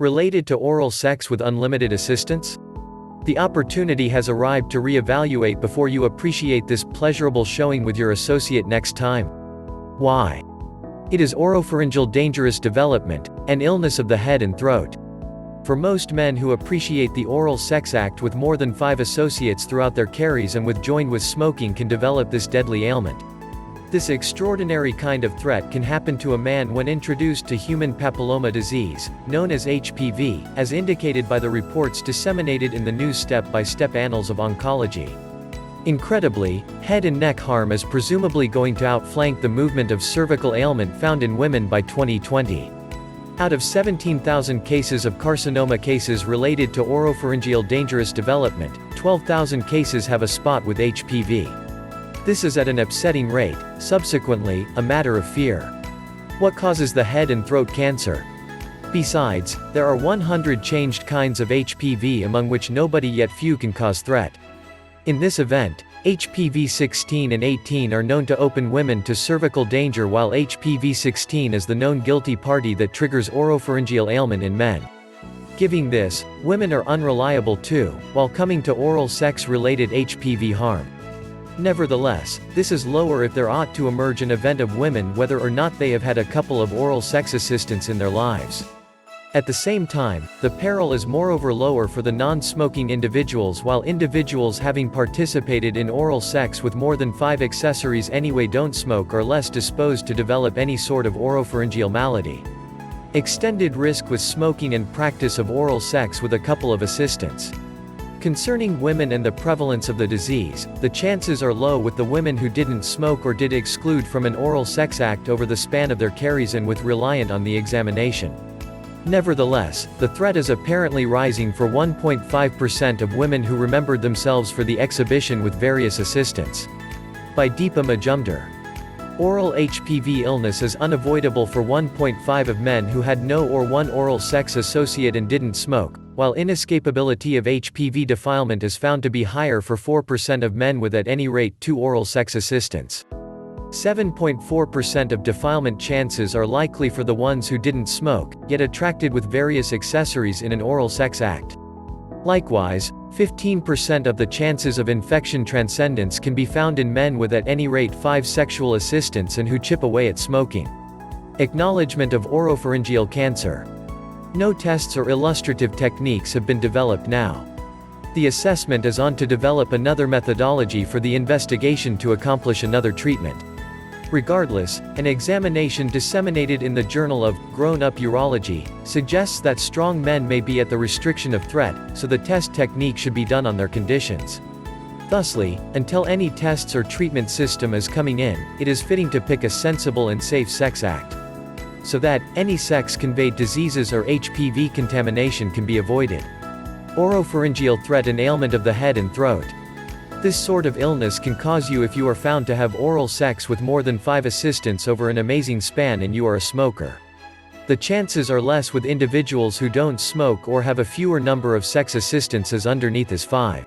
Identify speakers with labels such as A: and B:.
A: Related to oral sex with unlimited assistance? The opportunity has arrived to re-evaluate before you appreciate this pleasurable showing with your associate next time. Why? It is oropharyngeal dangerous development, an illness of the head and throat. For most men who appreciate the oral sex act with more than 5 associates throughout their carries and with joined with smoking can develop this deadly ailment. This extraordinary kind of threat can happen to a man when introduced to human papilloma disease, known as HPV, as indicated by the reports disseminated in the news step-by-step annals of oncology. Incredibly, head and neck harm is presumably going to outflank the movement of cervical ailment found in women by 2020. Out of 17,000 cases of carcinoma cases related to oropharyngeal dangerous development, 12,000 cases have a spot with HPV. This is at an upsetting rate, subsequently, a matter of fear. What causes the head and throat cancer? Besides, there are 100 changed kinds of HPV among which nobody yet few can cause threat. In this event, HPV 16 and 18 are known to open women to cervical danger while HPV 16 is the known guilty party that triggers oropharyngeal ailment in men. Giving this, women are unreliable too, while coming to oral sex-related HPV harm. Nevertheless, this is lower if there ought to emerge an event of women whether or not they have had a couple of oral sex assistants in their lives. At the same time, the peril is moreover lower for the non-smoking individuals while individuals having participated in oral sex with more than 5 accessories anyway don't smoke are less disposed to develop any sort of oropharyngeal malady. Extended risk with smoking and practice of oral sex with a couple of assistants. Concerning women and the prevalence of the disease, the chances are low with the women who didn't smoke or did exclude from an oral sex act over the span of their carries and with reliant on the examination. Nevertheless, the threat is apparently rising for 1.5% of women who remembered themselves for the exhibition with various assistants. By Deepa Majumdar. Oral HPV illness is unavoidable for 1.5% of men who had no or one oral sex associate and didn't smoke, while inescapability of HPV defilement is found to be higher for 4% of men with at any rate 2 oral sex assistants. 7.4% of defilement chances are likely for the ones who didn't smoke, yet attracted with various accessories in an oral sex act. Likewise, 15% of the chances of infection transcendence can be found in men with at any rate 5 sexual assistants and who chip away at smoking. Acknowledgement of oropharyngeal cancer. No tests or illustrative techniques have been developed now. The assessment is on to develop another methodology for the investigation to accomplish another treatment. Regardless, an examination disseminated in the Journal of Grown-Up Urology suggests that strong men may be at the restriction of threat, so the test technique should be done on their conditions. Thusly, until any tests or treatment system is coming in, it is fitting to pick a sensible and safe sex act. So that, any sex-conveyed diseases or HPV contamination can be avoided. Oropharyngeal threat and ailment of the head and throat. This sort of illness can cause you if you are found to have oral sex with more than 5 assistants over an amazing span and you are a smoker. The chances are less with individuals who don't smoke or have a fewer number of sex assistants as underneath is 5.